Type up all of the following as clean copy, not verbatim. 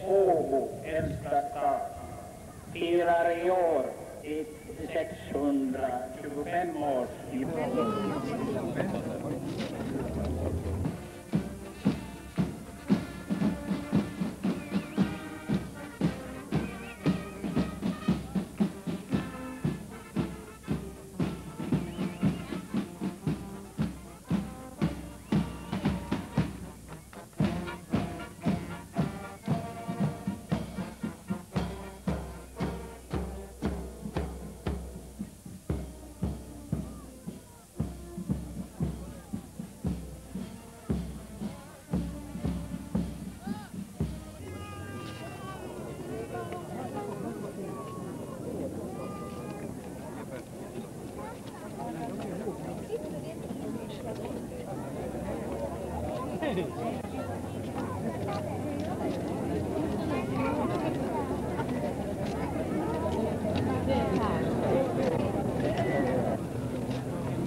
Åbo äldsta stad firar i år sitt 625-årsjubileum.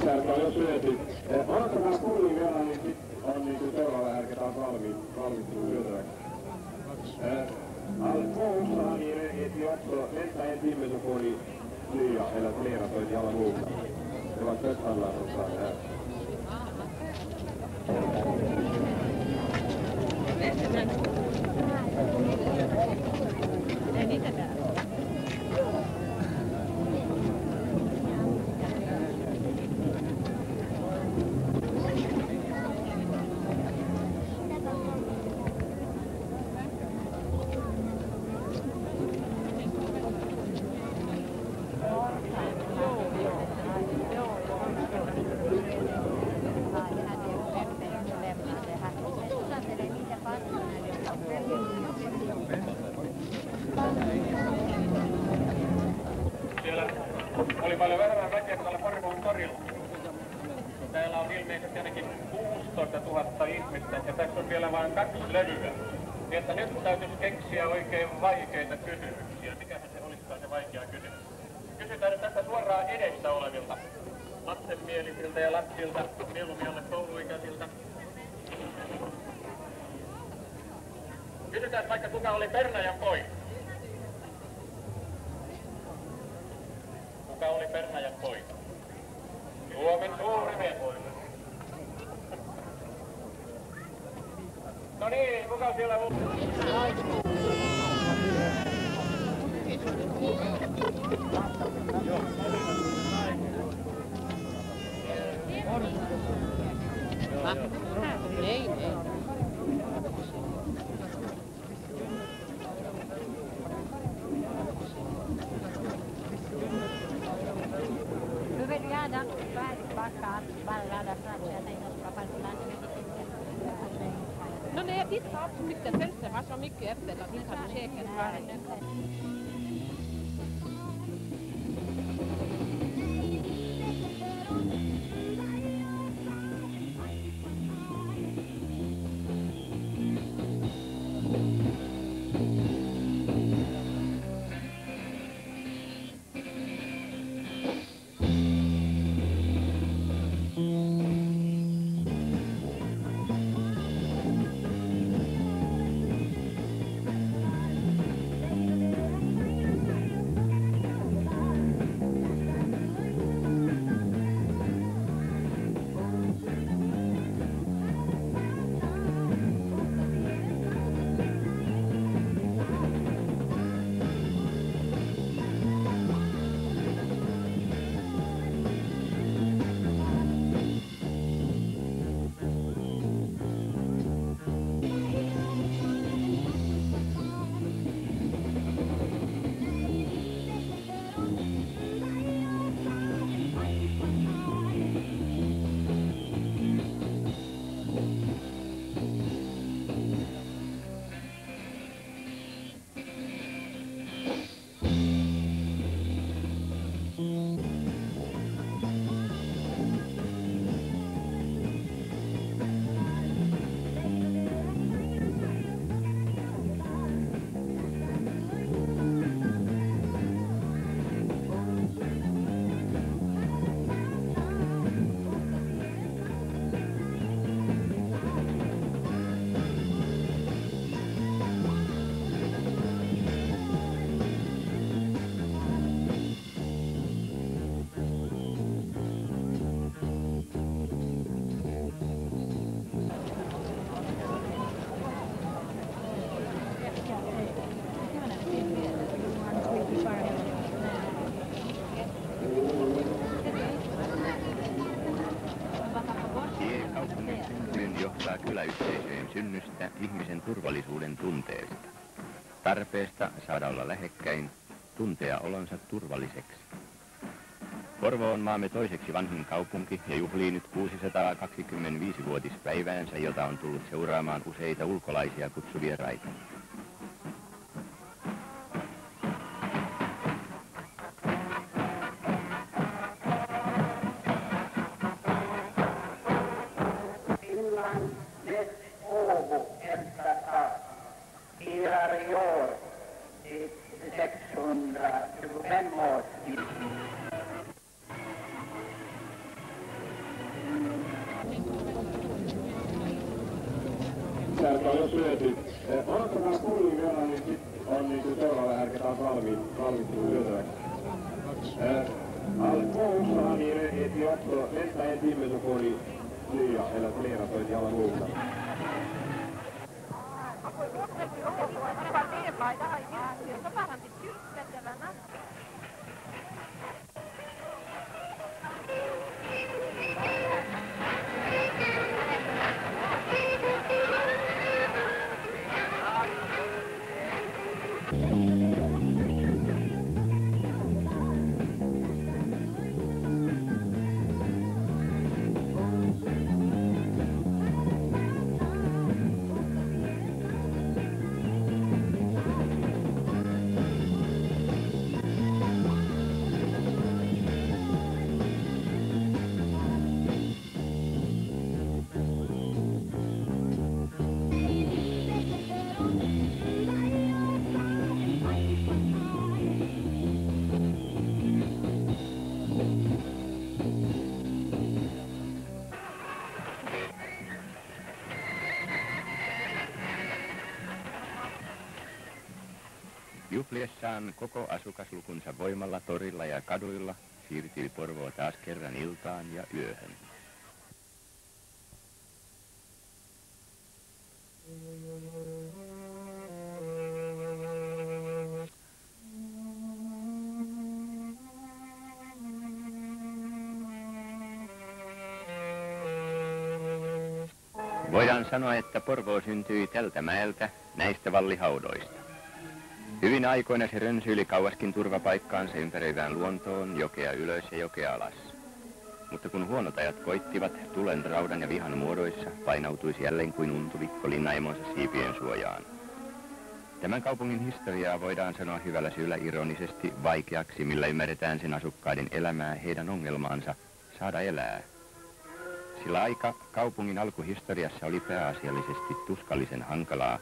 Tärkeä on jo syöty. Odottakaa kuulin vielä, niin on niin seuraava härkä taas valmistunut syötäväksi. Alkuussa niin också nästa en timme så får ni nya eller flera för att alla boka. Det var först alla som sa det här. Siellä oli paljon vähemmän väkeä tuolla Porvoon torilla. Täällä on ilmeisesti ainakin 16 000 ihmistä ja tässä on vielä vain 2 levyä. Niin että nyt täytyisi keksiä oikein vaikeita kysymyksiä. Mikähän se olisikaan se vaikea kysymys? Kysytään nyt tässä suoraan edessä olevilta lapsenmielisiltä ja lapsilta, mieluummin alle kouluikäisiltä. Kysytään vaikka kuka oli Pernajan poika. Kuka oli Pernajan poika? Suomen suuri mies. No niin, kuka siellä on? Ei. No nej, det tar så mycket fälse, var så mycket öppet att inte har säkert världen. kysymystä ihmisen turvallisuuden tunteesta. Tarpeesta saada olla lähekkäin, tuntea olonsa turvalliseksi. Porvoo on maamme toiseksi vanhin kaupunki ja juhlii nyt 625-vuotispäiväänsä, jota on tullut seuraamaan useita ulkolaisia kutsuvieraita. Finland mest Åbo-äldsta firar i år sitt 625-årsjubileum. Särkä on jo syöty. Odottakaa kuulin vielä, niin sit on niinku seuraava härkä taas valmistunut syötäväksi. Alkuunsahan niin heti också nästa en timme så får ni nya eller flera för alla mogna. Juhliessaan koko asukaslukunsa voimalla torilla ja kaduilla siirtyi Porvoo taas kerran iltaan ja yöhön. Voidaan sanoa, että Porvoo syntyi tältä mäeltä näistä vallihaudoista. Hyvin aikoina se rönsyili kauaskin turvapaikkaansa ympäröivään luontoon, jokea ylös ja jokea alas. Mutta kun huonot ajat koittivat, tulen, raudan ja vihan muodoissa painautuisi jälleen kuin untuvikko linnaimonsa siipien suojaan. Tämän kaupungin historiaa voidaan sanoa hyvällä syyllä ironisesti vaikeaksi, millä ymmärretään sen asukkaiden elämää, heidän ongelmaansa saada elää. Sillä aika kaupungin alkuhistoriassa oli pääasiallisesti tuskallisen hankalaa,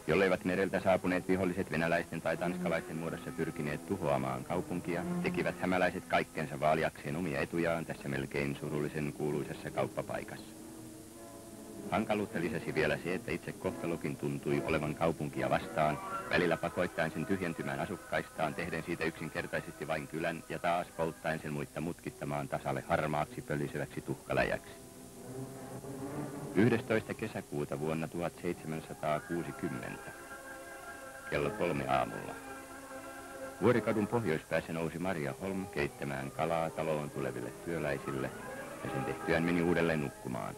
jolleivät mereltä saapuneet viholliset venäläisten tai tanskalaisten muodossa pyrkineet tuhoamaan kaupunkia, tekivät hämäläiset kaikkensa vaaliakseen omia etujaan tässä melkein surullisen kuuluisessa kauppapaikassa. Hankaluutta lisäsi vielä se, että itse kohtalokin tuntui olevan kaupunkia vastaan, välillä pakoittain sen tyhjentymään asukkaistaan, tehden siitä yksinkertaisesti vain kylän ja taas polttaen sen muitta mutkittamaan tasalle harmaaksi pölliseväksi tuhkaläjäksi. 11. kesäkuuta vuonna 1760, kello 3 aamulla. Vuorikadun pohjoispäässä nousi Maria Holm keittämään kalaa taloon tuleville työläisille ja sen tehtyään meni uudelleen nukkumaan.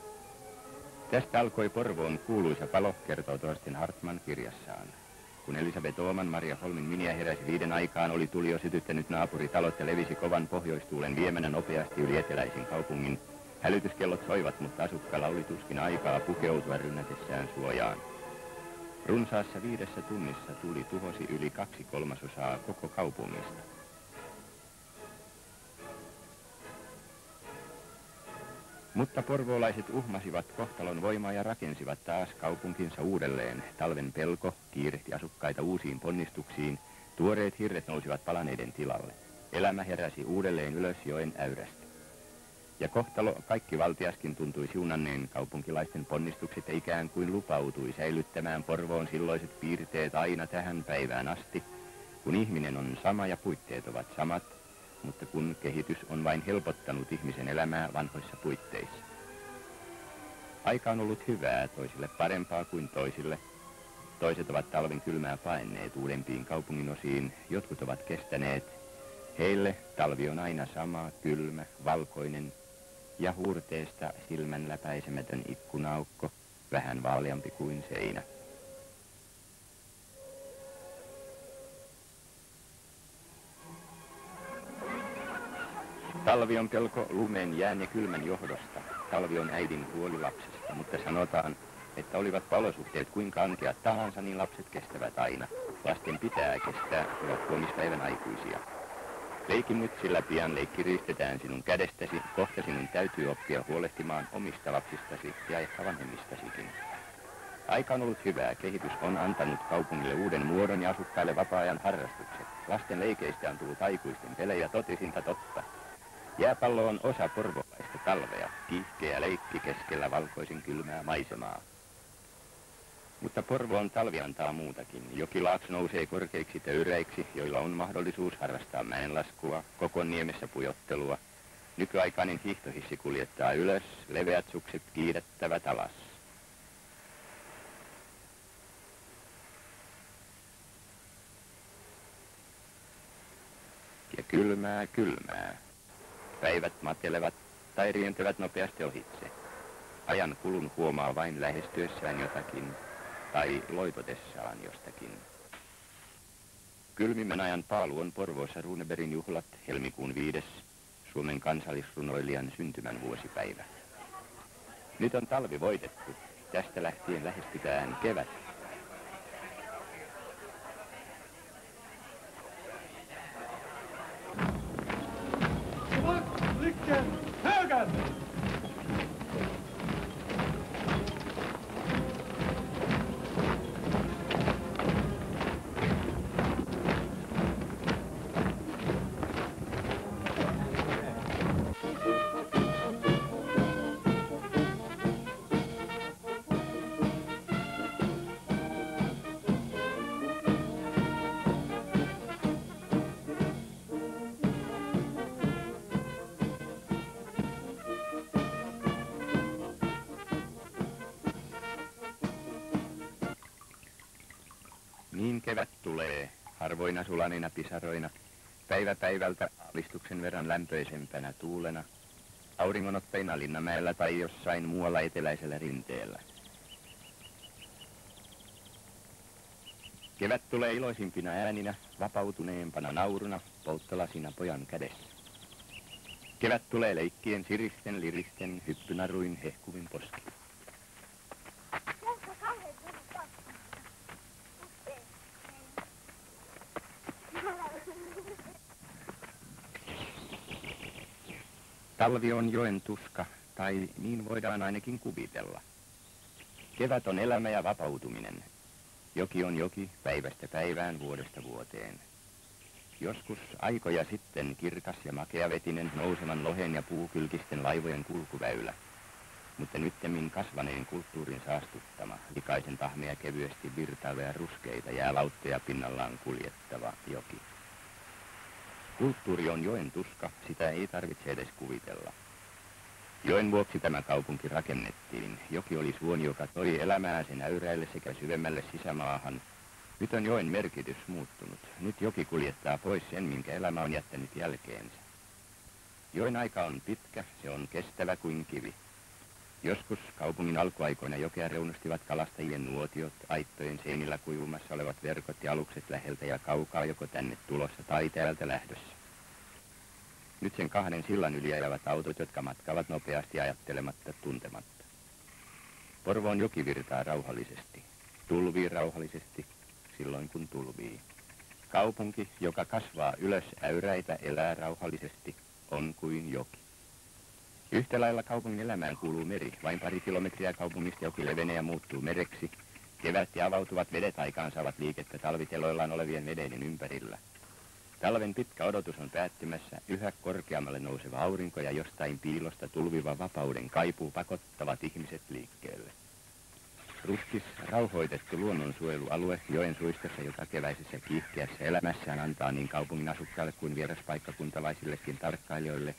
Tästä alkoi Porvoon kuuluisa palo, kertoo Torsten Hartman kirjassaan. Kun Elisabeth Ooman Maria Holmin miniä heräsi 5 aikaan, oli tuli jo sytyttänyt naapuritalot ja levisi kovan pohjoistuulen viemänä nopeasti yli eteläisin kaupungin. Hälytyskellot soivat, mutta asukkailla oli tuskin aikaa pukeutua rynnätessään suojaan. Runsaassa 5 tunnissa tuli tuhosi yli 2/3 koko kaupungista. Mutta porvoolaiset uhmasivat kohtalon voimaa ja rakensivat taas kaupunkinsa uudelleen. Talven pelko kiirehti asukkaita uusiin ponnistuksiin. Tuoreet hirret nousivat palaneiden tilalle. Elämä heräsi uudelleen ylös joen äyrästä. Ja kohtalo kaikki valtiaskin tuntui siunanneen kaupunkilaisten ponnistukset ja ikään kuin lupautui säilyttämään Porvoon silloiset piirteet aina tähän päivään asti, kun ihminen on sama ja puitteet ovat samat, mutta kun kehitys on vain helpottanut ihmisen elämää vanhoissa puitteissa. Aika on ollut hyvää, toisille parempaa kuin toisille. Toiset ovat talven kylmää paenneet uudempiin kaupunginosiin, jotkut ovat kestäneet. Heille talvi on aina sama, kylmä, valkoinen ja huurteesta silmänläpäisemätön ikkunaaukko, vähän vaaleampi kuin seinä. Talvi on pelko lumen, jään ja kylmän johdosta. Talvi on äidin huoli lapsesta, mutta sanotaan, että olivat olosuhteet kuinka ankeat tahansa, niin lapset kestävät aina. Lasten pitää kestää, ovat huomispäivän aikuisia. Leikin nyt, sillä pian leikki riistetään sinun kädestäsi, kohta sinun täytyy oppia huolehtimaan omista lapsistasi ja ehkä vanhemmistasikin. Aika on ollut hyvää, kehitys on antanut kaupungille uuden muodon ja asukkaille vapaa-ajan harrastukset. Lasten leikeistä on tullut aikuisten pelejä, totisinta totta. Jääpallo on osa porvolaista talvea, kiihkeä leikki keskellä valkoisen kylmää maisemaa. Mutta Porvoon talvi antaa muutakin. Jokilaakso nousee korkeiksi töyräiksi, joilla on mahdollisuus harrastaa mäenlaskua, Kokonniemessä pujottelua. Nykyaikainen hiihtohissi kuljettaa ylös, leveät sukset kiidettävät alas. Ja kylmää, kylmää. Päivät matelevat tai rientävät nopeasti ohitse. Ajan kulun huomaa vain lähestyessään jotakin tai loipotessaan jostakin. Kylmimmän ajan paalu on Porvoossa Runebergin juhlat helmikuun 5. Suomen kansallisrunoilijan syntymän vuosipäivä. Nyt on talvi voitettu. Tästä lähtien lähestytään kevät. Niin kevät tulee, harvoina sulaneina pisaroina, päivä päivältä aavistuksen verran lämpöisempänä tuulena, auringonotteina Linnamäellä tai jossain muualla eteläisellä rinteellä. Kevät tulee iloisimpina ääninä, vapautuneempana nauruna, polttolasina pojan kädessä. Kevät tulee leikkien, siristen, liristen, hyppynaruin, hehkuvin poski. Talvi on joen tuska, tai niin voidaan ainakin kuvitella. Kevät on elämä ja vapautuminen. Joki on joki, päivästä päivään, vuodesta vuoteen. Joskus aikoja sitten kirkas ja makeavetinen nousevan lohen ja puukylkisten laivojen kulkuväylä. Mutta nyttemmin kasvaneen kulttuurin saastuttama, likaisen tahmea kevyesti virtaavia ruskeita jäälautteja pinnallaan kuljettava joki. Kulttuuri on joen tuska, sitä ei tarvitse edes kuvitella. Joen vuoksi tämä kaupunki rakennettiin. Joki oli suoni, joka toi elämää sen äyräille sekä syvemmälle sisämaahan. Nyt on joen merkitys muuttunut. Nyt joki kuljettaa pois sen, minkä elämä on jättänyt jälkeensä. Joen aika on pitkä, se on kestävä kuin kivi. Joskus kaupungin alkuaikoina jokea reunustivat kalastajien nuotiot, aittojen seinillä kuivumassa olevat verkot ja alukset läheltä ja kaukaa, joko tänne tulossa tai täältä lähdössä. Nyt sen 2 sillan yli ajavat autot, jotka matkaavat nopeasti ajattelematta, tuntematta. Porvoon joki virtaa rauhallisesti. Tulvii rauhallisesti, silloin kun tulvii. Kaupunki, joka kasvaa ylös äyräitä, elää rauhallisesti, on kuin joki. Yhtä lailla kaupungin elämään kuuluu meri. Vain pari kilometriä kaupungista joki levenee ja muuttuu mereksi. Kevät ja avautuvat vedet aikaan saavat liikettä talviteloillaan olevien vedeiden ympärillä. Talven pitkä odotus on päättymässä, yhä korkeammalle nouseva aurinko ja jostain piilosta tulviva vapauden kaipuu pakottavat ihmiset liikkeelle. Ruskis, rauhoitettu luonnonsuojelualue joen suistossa, joka keväisessä kiihkeässä elämässään antaa niin kaupungin asukkaille kuin vieraspaikkakuntalaisillekin tarkkailijoille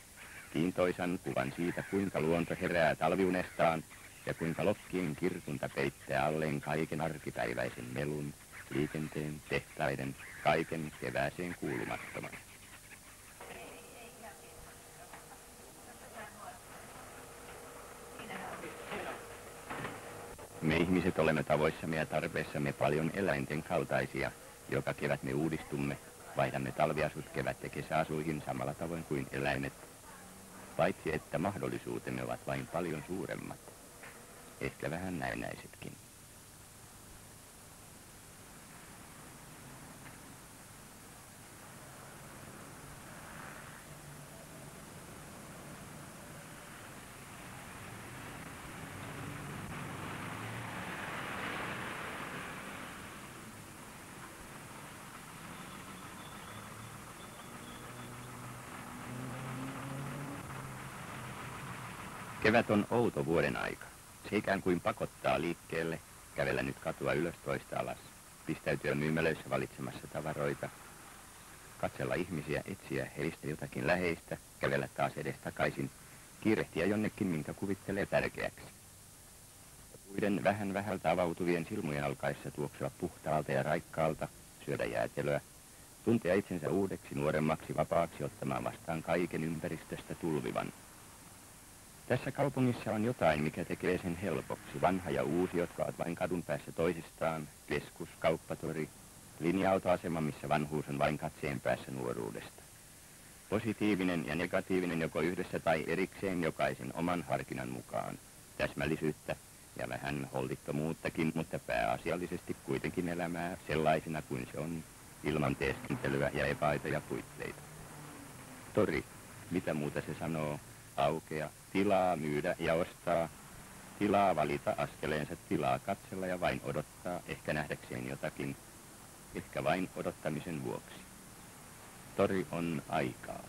kiintoisan kuvan siitä, kuinka luonto herää talviunestaan ja kuinka lokkien kirkunta peittää alleen kaiken arkipäiväisen melun, liikenteen, tehtaiden, kaiken kevääseen kuulumattoman. Me ihmiset olemme tavoissamme ja tarpeessamme paljon eläinten kaltaisia. Joka kevät me uudistumme, vaihdamme talviasut kevät- ja kesäasuihin samalla tavoin kuin eläimet. Paitsi että mahdollisuutemme ovat vain paljon suuremmat, ehkä vähän näennäisetkin. Kevät on outo vuoden aika. Se ikään kuin pakottaa liikkeelle, kävellä nyt katua ylös toista alas, pistäytyä myymälöissä valitsemassa tavaroita, katsella ihmisiä, etsiä heistä jotakin läheistä, kävellä taas edes takaisin, kiirehtiä jonnekin, minkä kuvittelee tärkeäksi. Puiden vähän vähältä avautuvien silmujen alkaessa tuoksua puhtaalta ja raikkaalta, syödä jäätelöä, tuntea itsensä uudeksi, nuoremmaksi, vapaaksi ottamaan vastaan kaiken ympäristöstä tulvivan. Tässä kaupungissa on jotain, mikä tekee sen helpoksi. Vanha ja uusi, jotka ovat vain kadun päässä toisistaan, keskus, kauppatori, linja-autoasema, missä vanhuus on vain katseen päässä nuoruudesta. Positiivinen ja negatiivinen joko yhdessä tai erikseen jokaisen oman harkinnan mukaan. Täsmällisyyttä ja vähän holtittomuuttakin, mutta pääasiallisesti kuitenkin elämää sellaisena kuin se on, ilman teeskentelyä ja epäaitoja puitteita. Tori, mitä muuta se sanoo? Aukea, tilaa myydä ja ostaa, tilaa valita askeleensa, tilaa katsella ja vain odottaa, ehkä nähdäkseen jotakin, ehkä vain odottamisen vuoksi. Tori on aikaa.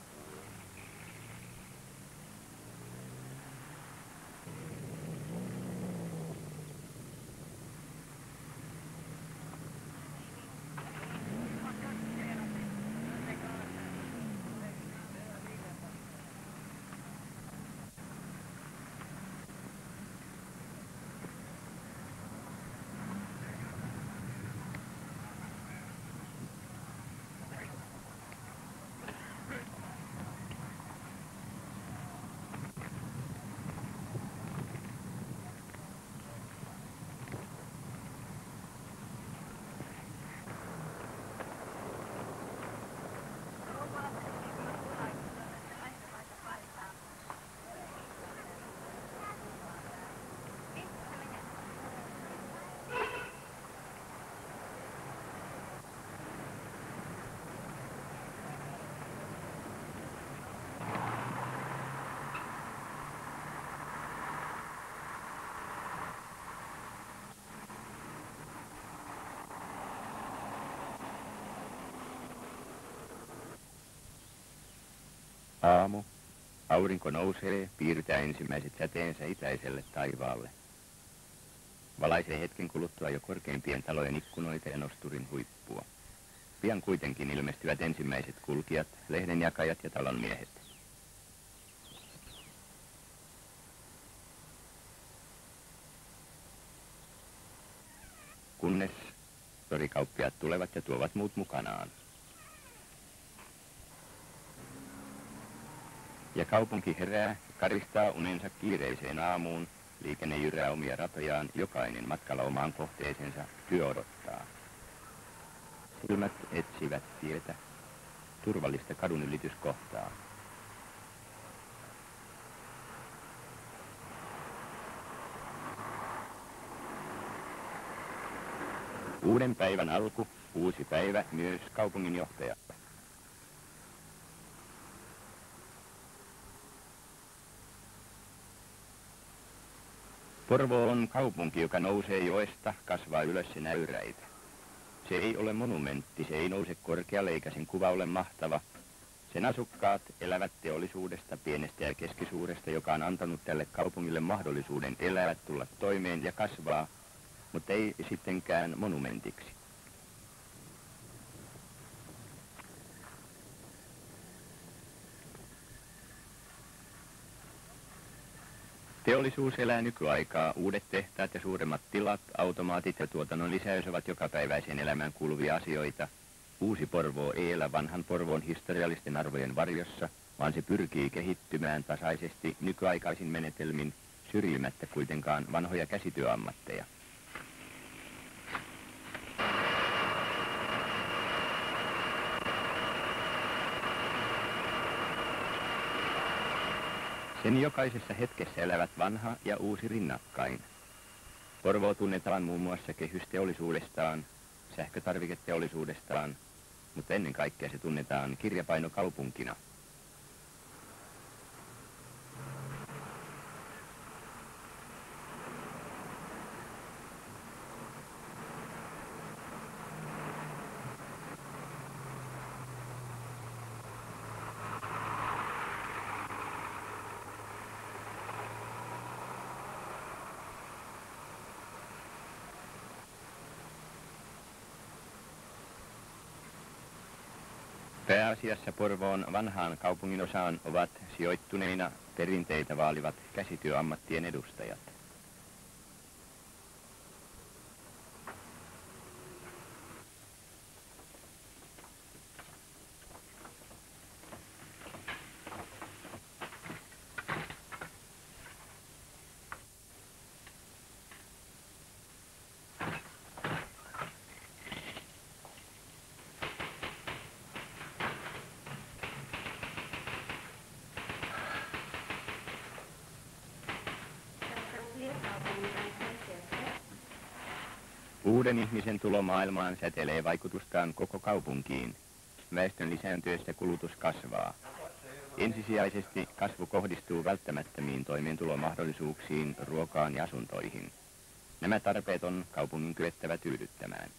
Aamu. Aurinko nousee, piirtää ensimmäiset säteensä itäiselle taivaalle. Valaisee hetken kuluttua jo korkeimpien talojen ikkunoita ja nosturin huippua. Pian kuitenkin ilmestyvät ensimmäiset kulkijat, lehdenjakajat ja talonmiehet. Kunnes torikauppiaat tulevat ja tuovat muut mukanaan. Ja kaupunki herää, karistaa unensa kiireiseen aamuun, liikenne jyrää omia ratojaan, jokainen matkalla omaan kohteeseensa, työ odottaa. Silmät etsivät tietä, turvallista kadun ylityskohtaa. Uuden päivän alku, uusi päivä myös kaupunginjohtajalle. Porvoo on kaupunki, joka nousee joesta, kasvaa ylös ja näyräitä. Se ei ole monumentti, se ei nouse korkealle eikä sen kuva ole mahtava. Sen asukkaat elävät teollisuudesta, pienestä ja keskisuuresta, joka on antanut tälle kaupungille mahdollisuuden elää, tulla toimeen ja kasvaa, mutta ei sittenkään monumentiksi. Teollisuus elää nykyaikaa. Uudet tehtaat ja suuremmat tilat, automaatit ja tuotannon lisäys ovat jokapäiväiseen elämään kuuluvia asioita. Uusi Porvoo ei elä vanhan Porvoon historiallisten arvojen varjossa, vaan se pyrkii kehittymään tasaisesti nykyaikaisin menetelmin, syrjimättä kuitenkaan vanhoja käsityöammatteja. Sen jokaisessa hetkessä elävät vanha ja uusi rinnakkain. Porvoo tunnetaan muun muassa kehysteollisuudestaan, sähkötarviketeollisuudestaan, mutta ennen kaikkea se tunnetaan kirjapainokaupunkina. Pääasiassa Porvoon vanhaan kaupunginosaan ovat sijoittuneina perinteitä vaalivat käsityöammattien edustajat. Uuden ihmisen tulo maailmaan säteilee vaikutustaan koko kaupunkiin. Väestön lisääntyessä kulutus kasvaa. Ensisijaisesti kasvu kohdistuu välttämättömiin toimeentulomahdollisuuksiin, ruokaan ja asuntoihin. Nämä tarpeet on kaupungin kyettävä tyydyttämään.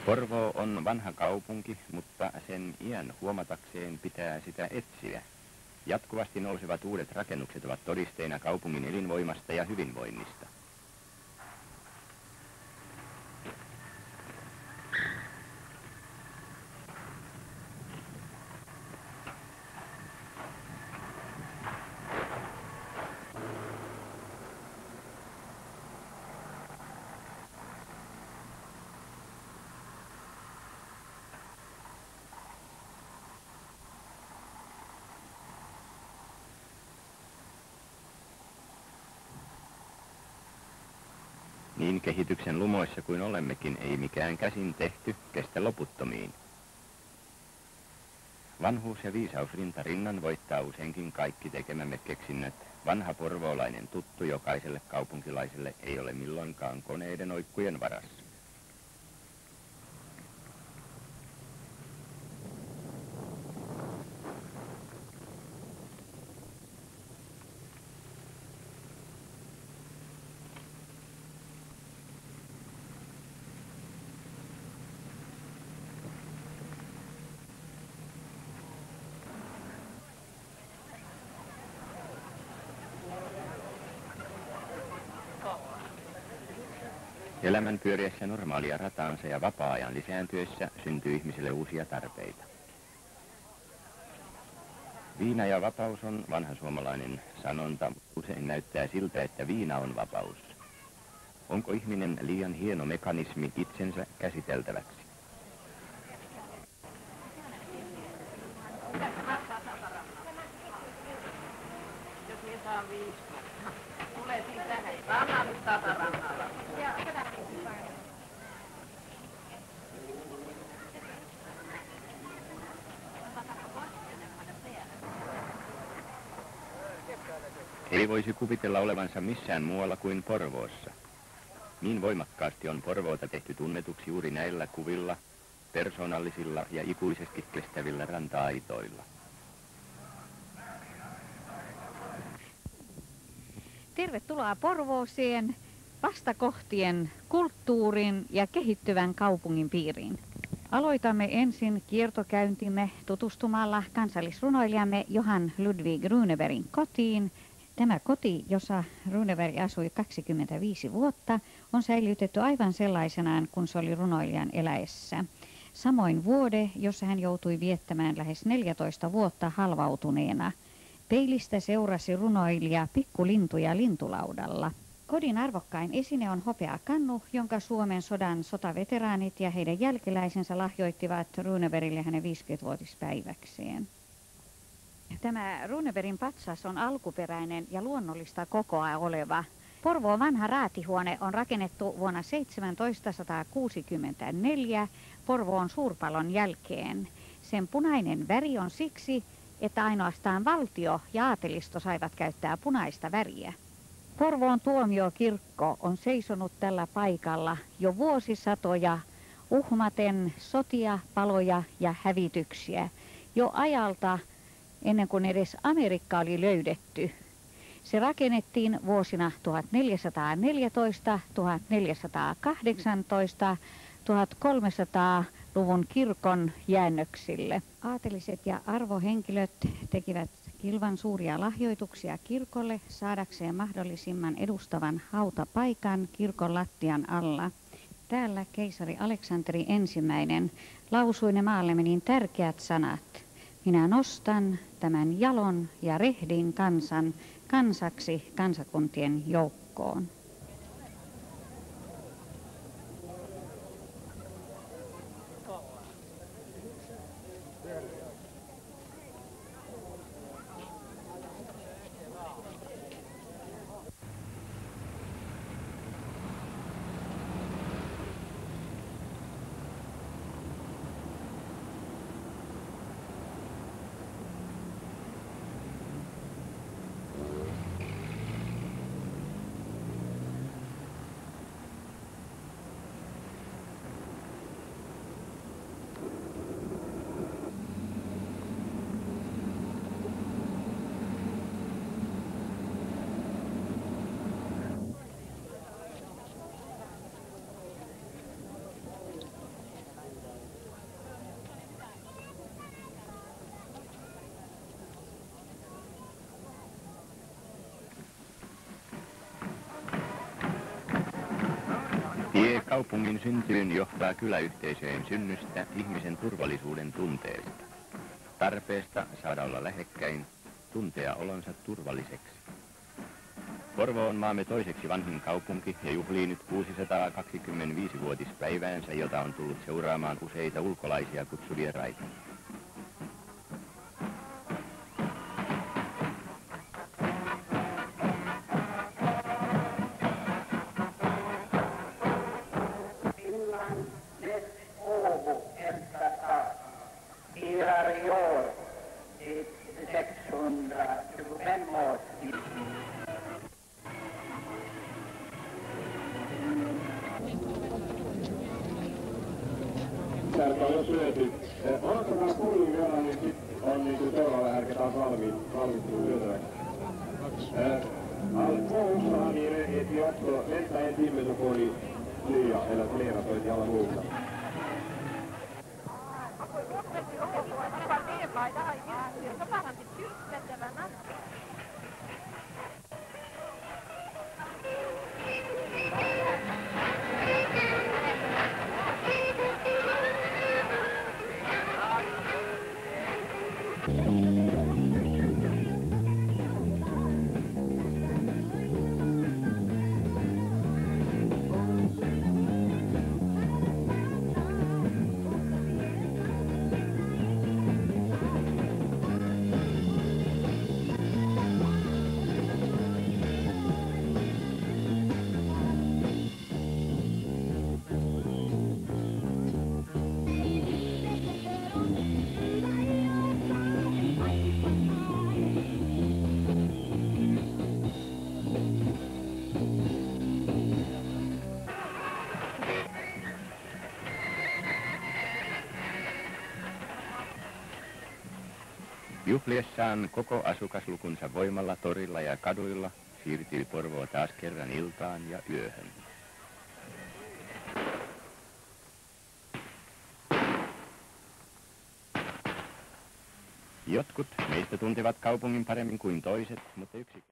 Porvoo on vanha kaupunki, mutta sen iän huomatakseen pitää sitä etsiä. Jatkuvasti nousevat uudet rakennukset ovat todisteina kaupungin elinvoimasta ja hyvinvoinnista. Niin kehityksen lumoissa kuin olemmekin, ei mikään käsin tehty kestä loputtomiin. Vanhuus ja viisaus rinta rinnan voittaa useinkin kaikki tekemämme keksinnöt. Vanha porvoolainen tuttu jokaiselle kaupunkilaiselle ei ole milloinkaan koneiden oikkujen varassa. Elämän pyöriessä normaalia rataansa ja vapaa-ajan lisääntyessä syntyy ihmiselle uusia tarpeita. Viina ja vapaus on vanha suomalainen sanonta. Usein näyttää siltä, että viina on vapaus. Onko ihminen liian hieno mekanismi itsensä käsiteltäväksi? Ei voisi kuvitella olevansa missään muualla kuin Porvoossa. Niin voimakkaasti on Porvoota tehty tunnetuksi juuri näillä kuvilla, persoonallisilla ja ikuisesti kestävillä ranta-aitoilla. Tervetuloa Porvooseen, vastakohtien, kulttuurin ja kehittyvän kaupungin piiriin. Aloitamme ensin kiertokäyntimme tutustumalla kansallisrunoilijamme Johan Ludvig Runebergin kotiin. Tämä koti, jossa Runeberg asui 25 vuotta, on säilytetty aivan sellaisenaan, kun se oli runoilijan eläessä. Samoin vuode, jossa hän joutui viettämään lähes 14 vuotta halvautuneena. Peilistä seurasi runoilija pikkulintuja lintulaudalla. Kodin arvokkain esine on hopeakannu, jonka Suomen sodan sotaveteraanit ja heidän jälkeläisensä lahjoittivat Runebergille hänen 50-vuotispäiväkseen. Tämä Runebergin patsas on alkuperäinen ja luonnollista kokoa oleva. Porvoon vanha raatihuone on rakennettu vuonna 1764 Porvoon suurpalon jälkeen. Sen punainen väri on siksi, että ainoastaan valtio ja aatelisto saivat käyttää punaista väriä. Porvoon tuomiokirkko on seisonut tällä paikalla jo vuosisatoja uhmaten sotia, paloja ja hävityksiä jo ajalta ennen kuin edes Amerikka oli löydetty. Se rakennettiin vuosina 1414, 1418, 1300-luvun kirkon jäännöksille. Aateliset ja arvohenkilöt tekivät kilvan suuria lahjoituksia kirkolle saadakseen mahdollisimman edustavan hautapaikan kirkon lattian alla. Täällä keisari Aleksanteri I lausui ne maallemme niin tärkeät sanat. Minä nostan tämän jalon ja rehdin kansan kansaksi kansakuntien joukkoon. Tie kaupungin syntyyn johtaa kyläyhteisöjen synnystä ihmisen turvallisuuden tunteesta. Tarpeesta saada olla lähekkäin, tuntea olonsa turvalliseksi. Porvoo on maamme toiseksi vanhin kaupunki ja juhlii nyt 625-vuotispäiväänsä, jota on tullut seuraamaan useita ulkolaisia kutsuvieraita. Tärkeä on jo syöty. Odottakaa kuulun vielä, niin sit on niinku seuraava härkä taas valmistunut syötäväksi. Alkuun dire ett vi också nästa en timme så får ni flyga eller flera på ett jävla många. Juhliessaan koko asukaslukunsa voimalla torilla ja kaduilla siirtyy Porvoo taas kerran iltaan ja yöhön. Jotkut meistä tuntevat kaupungin paremmin kuin toiset, mutta yksi...